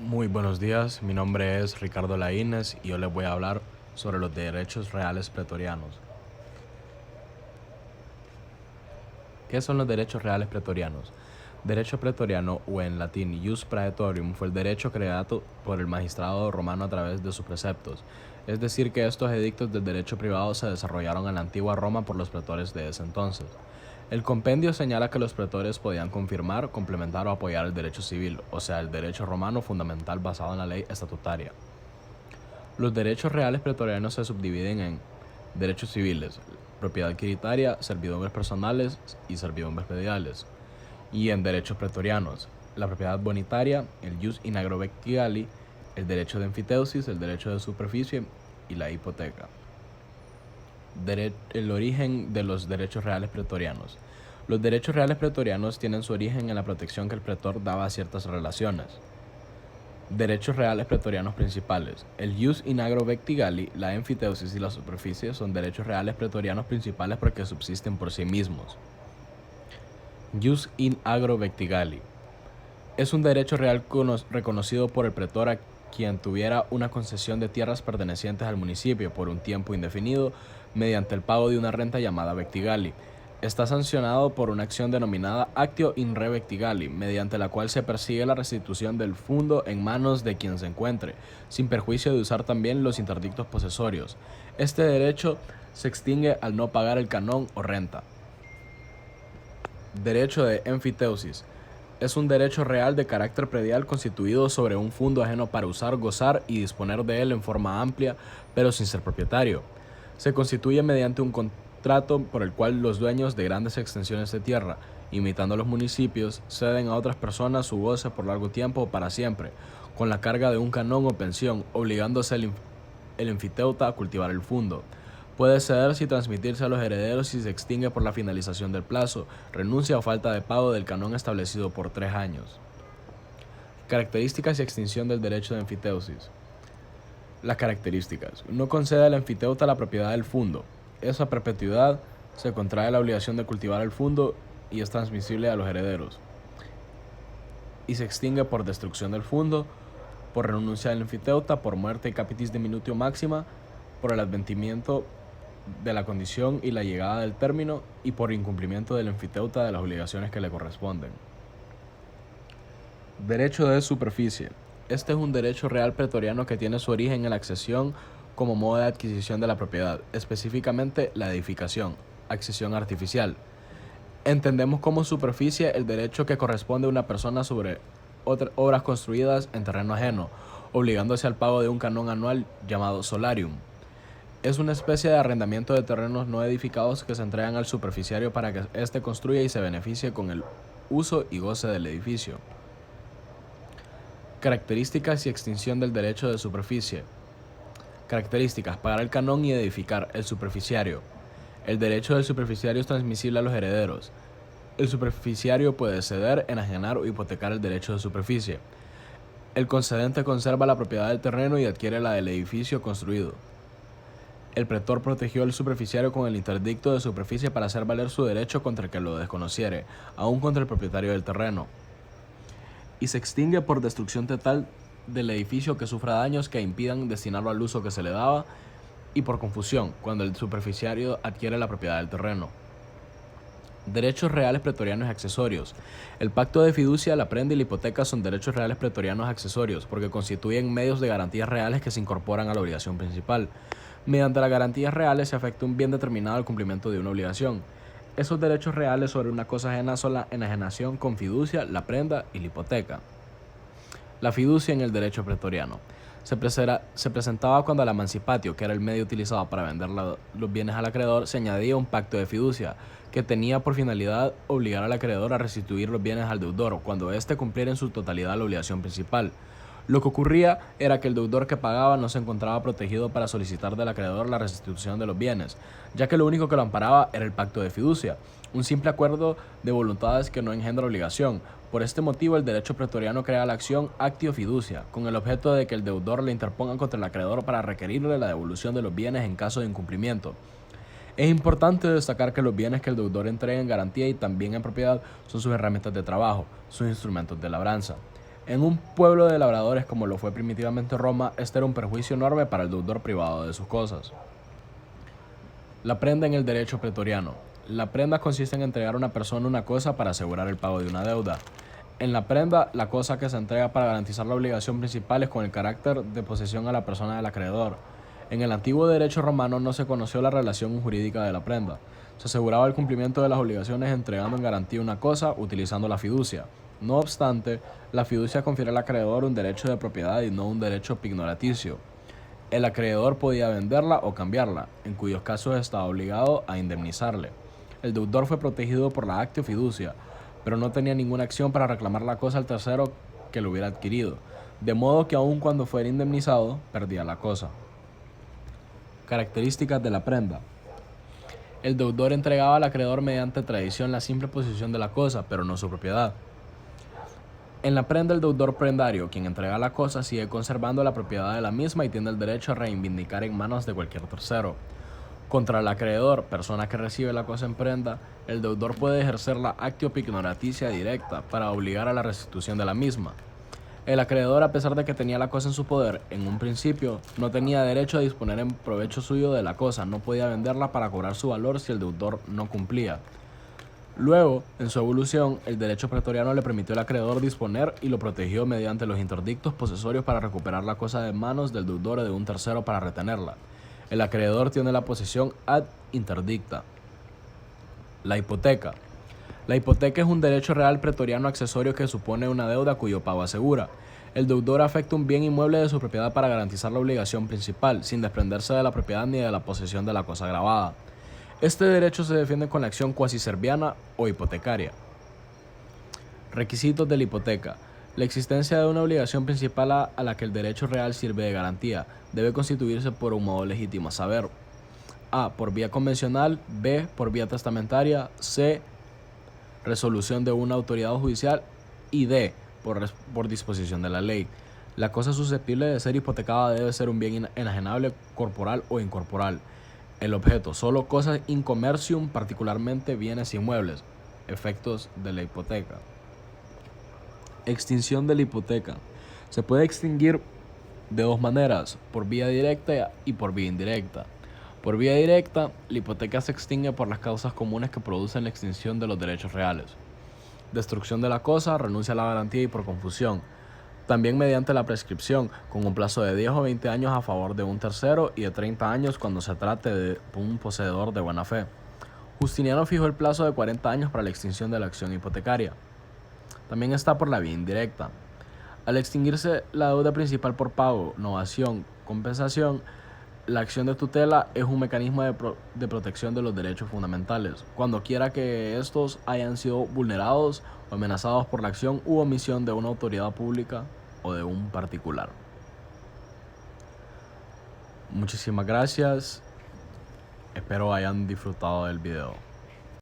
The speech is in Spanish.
Muy buenos días, mi nombre es Ricardo Laínez y yo les voy a hablar sobre los derechos reales pretorianos. ¿Qué son los derechos reales pretorianos? Derecho pretoriano, o en latín ius praetorium, fue el derecho creado por el magistrado romano a través de sus preceptos, es decir, que estos edictos del derecho privado se desarrollaron en la antigua Roma por los pretores de ese entonces. El compendio señala que los pretores podían confirmar, complementar o apoyar el derecho civil, o sea, el derecho romano fundamental basado en la ley estatutaria. Los derechos reales pretorianos se subdividen en derechos civiles, propiedad adquiritaria, servidumbres personales y servidumbres prediales, y en derechos pretorianos, la propiedad bonitaria, el jus in agro vectigali, el derecho de enfiteusis, el derecho de superficie y la hipoteca. El origen de los derechos reales pretorianos. Los derechos reales pretorianos tienen su origen en la protección que el pretor daba a ciertas relaciones. Derechos reales pretorianos principales. El jus in agro vectigali, la enfiteusis y la superficie son derechos reales pretorianos principales porque subsisten por sí mismos. Jus in agro vectigali es un derecho real reconocido por el pretor a quien tuviera una concesión de tierras pertenecientes al municipio por un tiempo indefinido mediante el pago de una renta llamada vectigali. Está sancionado por una acción denominada actio in re vectigali, mediante la cual se persigue la restitución del fundo en manos de quien se encuentre, sin perjuicio de usar también los interdictos posesorios. Este derecho se extingue al no pagar el canón o renta. Derecho de enfiteusis. Es un derecho real de carácter predial constituido sobre un fundo ajeno para usar, gozar y disponer de él en forma amplia, pero sin ser propietario. Se constituye mediante un contrato por el cual los dueños de grandes extensiones de tierra, imitando a los municipios, ceden a otras personas su goce por largo tiempo o para siempre, con la carga de un canón o pensión, obligándose el enfiteuta a cultivar el fundo. Puede cederse y transmitirse a los herederos si se extingue por la finalización del plazo, renuncia o falta de pago del canón establecido por 3 años. Características y extinción del derecho de enfiteusis. Las características. No concede al enfiteuta la propiedad del fundo. Es a perpetuidad, se contrae la obligación de cultivar el fundo y es transmisible a los herederos. Y se extingue por destrucción del fundo, por renuncia del enfiteuta, por muerte y capitis diminutio máxima, por el adventimiento de la condición y la llegada del término y por incumplimiento del enfiteuta de las obligaciones que le corresponden. Derecho de superficie. Este es un derecho real pretoriano que tiene su origen en la accesión como modo de adquisición de la propiedad, específicamente la edificación, accesión artificial. Entendemos como superficie el derecho que corresponde a una persona sobre obras construidas en terreno ajeno, obligándose al pago de un canón anual llamado solarium. Es una especie de arrendamiento de terrenos no edificados que se entregan al superficiario para que éste construya y se beneficie con el uso y goce del edificio. Características y extinción del derecho de superficie. Características: pagar el canón y edificar. El superficiario. El derecho del superficiario es transmisible a los herederos. El superficiario puede ceder, enajenar o hipotecar el derecho de superficie. El concedente conserva la propiedad del terreno y adquiere la del edificio construido. El pretor protegió al superficiario con el interdicto de superficie para hacer valer su derecho contra el que lo desconociere, aun contra el propietario del terreno. Y se extingue por destrucción total del edificio que sufra daños que impidan destinarlo al uso que se le daba, y por confusión, cuando el superficiario adquiere la propiedad del terreno. Derechos reales pretorianos y accesorios. El pacto de fiducia, la prenda y la hipoteca son derechos reales pretorianos accesorios porque constituyen medios de garantías reales que se incorporan a la obligación principal. Mediante las garantías reales se afecta un bien determinado al cumplimiento de una obligación. Esos derechos reales sobre una cosa ajena son la enajenación con fiducia, la prenda y la hipoteca. La fiducia en el derecho pretoriano. Se presentaba cuando al emancipatio, que era el medio utilizado para vender los bienes al acreedor, se añadía un pacto de fiducia, que tenía por finalidad obligar al acreedor a restituir los bienes al deudor cuando éste cumpliera en su totalidad la obligación principal. Lo que ocurría era que el deudor que pagaba no se encontraba protegido para solicitar del acreedor la restitución de los bienes, ya que lo único que lo amparaba era el pacto de fiducia, un simple acuerdo de voluntades que no engendra obligación. Por este motivo, el derecho pretoriano crea la acción actio fiducia, con el objeto de que el deudor le interponga contra el acreedor para requerirle la devolución de los bienes en caso de incumplimiento. Es importante destacar que los bienes que el deudor entrega en garantía y también en propiedad son sus herramientas de trabajo, sus instrumentos de labranza. En un pueblo de labradores como lo fue primitivamente Roma, este era un perjuicio enorme para el deudor privado de sus cosas. La prenda en el derecho pretoriano. La prenda consiste en entregar a una persona una cosa para asegurar el pago de una deuda. En la prenda, la cosa que se entrega para garantizar la obligación principal es con el carácter de posesión a la persona del acreedor. En el antiguo derecho romano no se conoció la relación jurídica de la prenda. Se aseguraba el cumplimiento de las obligaciones entregando en garantía una cosa utilizando la fiducia. No obstante, la fiducia confiere al acreedor un derecho de propiedad y no un derecho pignoraticio. El acreedor podía venderla o cambiarla, en cuyos casos estaba obligado a indemnizarle. El deudor fue protegido por la actio fiducia, pero no tenía ninguna acción para reclamar la cosa al tercero que lo hubiera adquirido, de modo que aun cuando fuera indemnizado, perdía la cosa. Características de la prenda. El deudor entregaba al acreedor mediante tradición la simple posesión de la cosa, pero no su propiedad. En la prenda, el deudor prendario, quien entrega la cosa, sigue conservando la propiedad de la misma y tiene el derecho a reivindicar en manos de cualquier tercero. Contra el acreedor, persona que recibe la cosa en prenda, el deudor puede ejercer la actio pignoraticia directa para obligar a la restitución de la misma. El acreedor, a pesar de que tenía la cosa en su poder, en un principio, no tenía derecho a disponer en provecho suyo de la cosa, no podía venderla para cobrar su valor si el deudor no cumplía. Luego, en su evolución, el derecho pretoriano le permitió al acreedor disponer y lo protegió mediante los interdictos posesorios para recuperar la cosa de manos del deudor o de un tercero para retenerla. El acreedor tiene la posesión ad interdicta. La hipoteca. La hipoteca es un derecho real pretoriano accesorio que supone una deuda cuyo pago asegura. El deudor afecta un bien inmueble de su propiedad para garantizar la obligación principal, sin desprenderse de la propiedad ni de la posesión de la cosa grabada. Este derecho se defiende con la acción cuasi serviana o hipotecaria. Requisitos de la hipoteca. La existencia de una obligación principal a la que el derecho real sirve de garantía debe constituirse por un modo legítimo, a saber: A. Por vía convencional. B. Por vía testamentaria. C. Resolución de una autoridad judicial. Y D. Por disposición de la ley. La cosa susceptible de ser hipotecada debe ser un bien enajenable, corporal o incorporal. El objeto, solo cosas in commercium, particularmente bienes inmuebles. Efectos de la hipoteca. Extinción de la hipoteca. Se puede extinguir de dos maneras, por vía directa y por vía indirecta. Por vía directa, la hipoteca se extingue por las causas comunes que producen la extinción de los derechos reales. Destrucción de la cosa, renuncia a la garantía y por confusión. También mediante la prescripción, con un plazo de 10 o 20 años a favor de un tercero y de 30 años cuando se trate de un poseedor de buena fe. Justiniano fijó el plazo de 40 años para la extinción de la acción hipotecaria. También está por la vía indirecta. Al extinguirse la deuda principal por pago, novación, compensación, la acción de tutela es un mecanismo de protección de los derechos fundamentales, cuando quiera que estos hayan sido vulnerados o amenazados por la acción u omisión de una autoridad pública o de un particular. Muchísimas gracias. Espero hayan disfrutado del video.